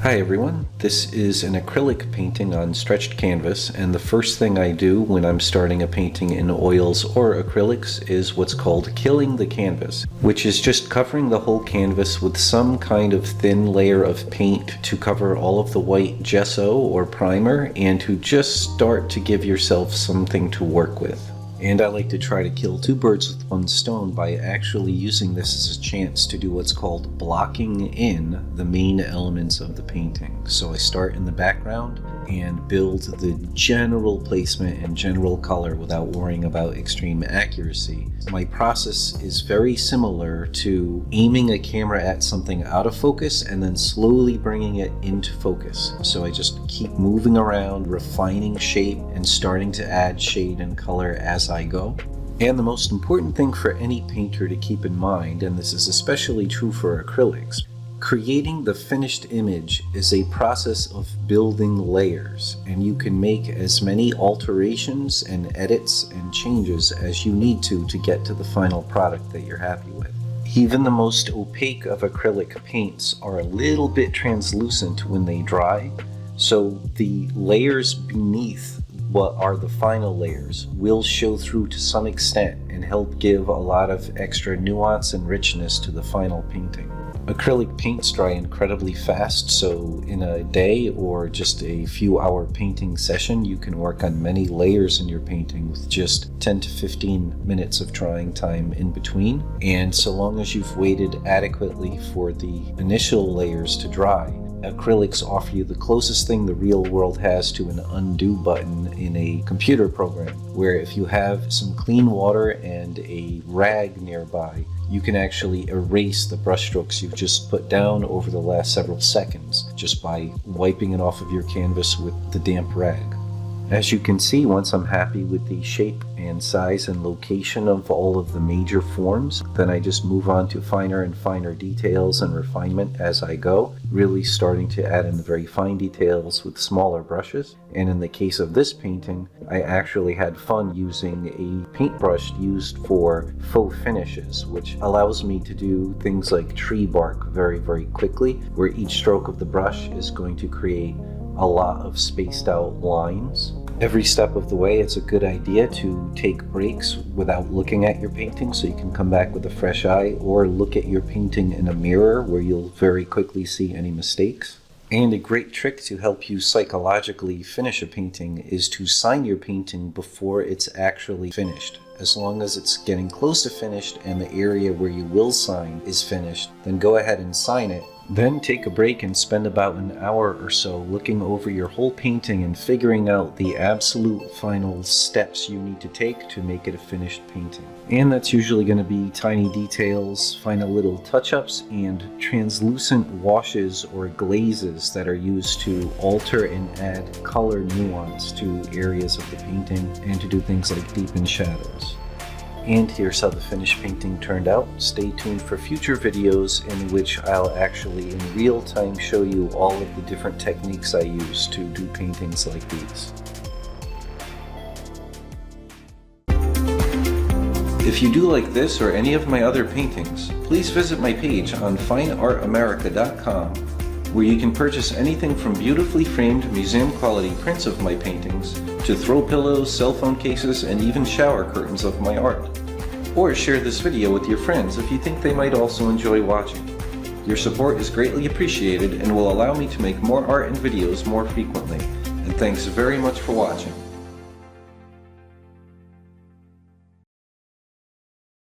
Hi everyone, this is an acrylic painting on stretched canvas, and the first thing I do when I'm starting a painting in oils or acrylics is what's called killing the canvas, which is just covering the whole canvas with some kind of thin layer of paint to cover all of the white gesso or primer and to just start to give yourself something to work with. And I like to try to kill two birds with one stone by actually using this as a chance to do what's called blocking in the main elements of the painting. So I start in the background and build the general placement and general color without worrying about extreme accuracy. My process is very similar to aiming a camera at something out of focus and then slowly bringing it into focus. So I just keep moving around, refining shape, and starting to add shade and color as I go. And the most important thing for any painter to keep in mind, and this is especially true for acrylics, creating the finished image is a process of building layers, and you can make as many alterations and edits and changes as you need to get to the final product that you're happy with. Even the most opaque of acrylic paints are a little bit translucent when they dry, so the layers beneath what are the final layers will show through to some extent and help give a lot of extra nuance and richness to the final painting. Acrylic paints dry incredibly fast, so in a day or just a few hour painting session you can work on many layers in your painting with just 10 to 15 minutes of drying time in between. And so long as you've waited adequately for the initial layers to dry, acrylics offer you the closest thing the real world has to an undo button in a computer program, where if you have some clean water and a rag nearby, you can actually erase the brushstrokes you've just put down over the last several seconds just by wiping it off of your canvas with the damp rag. As you can see, once I'm happy with the shape and size and location of all of the major forms, then I just move on to finer and finer details and refinement as I go, really starting to add in the very fine details with smaller brushes. And in the case of this painting, I actually had fun using a paintbrush used for faux finishes, which allows me to do things like tree bark very, very quickly, where each stroke of the brush is going to create a lot of spaced out lines. Every step of the way, it's a good idea to take breaks without looking at your painting so you can come back with a fresh eye, or look at your painting in a mirror where you'll very quickly see any mistakes. And a great trick to help you psychologically finish a painting is to sign your painting before it's actually finished. As long as it's getting close to finished and the area where you will sign is finished, then go ahead and sign it. Then take a break and spend about an hour or so looking over your whole painting and figuring out the absolute final steps you need to take to make it a finished painting. And that's usually going to be tiny details, final little touch-ups, and translucent washes or glazes that are used to alter and add color nuance to areas of the painting and to do things like deepen shadows. And here's how the finished painting turned out. Stay tuned for future videos in which I'll actually in real time show you all of the different techniques I use to do paintings like these. If you do like this or any of my other paintings, please visit my page on fineartamerica.com, where you can purchase anything from beautifully framed museum quality prints of my paintings to throw pillows, cell phone cases, and even shower curtains of my art. Or share this video with your friends if you think they might also enjoy watching. Your support is greatly appreciated and will allow me to make more art and videos more frequently. And thanks very much for watching.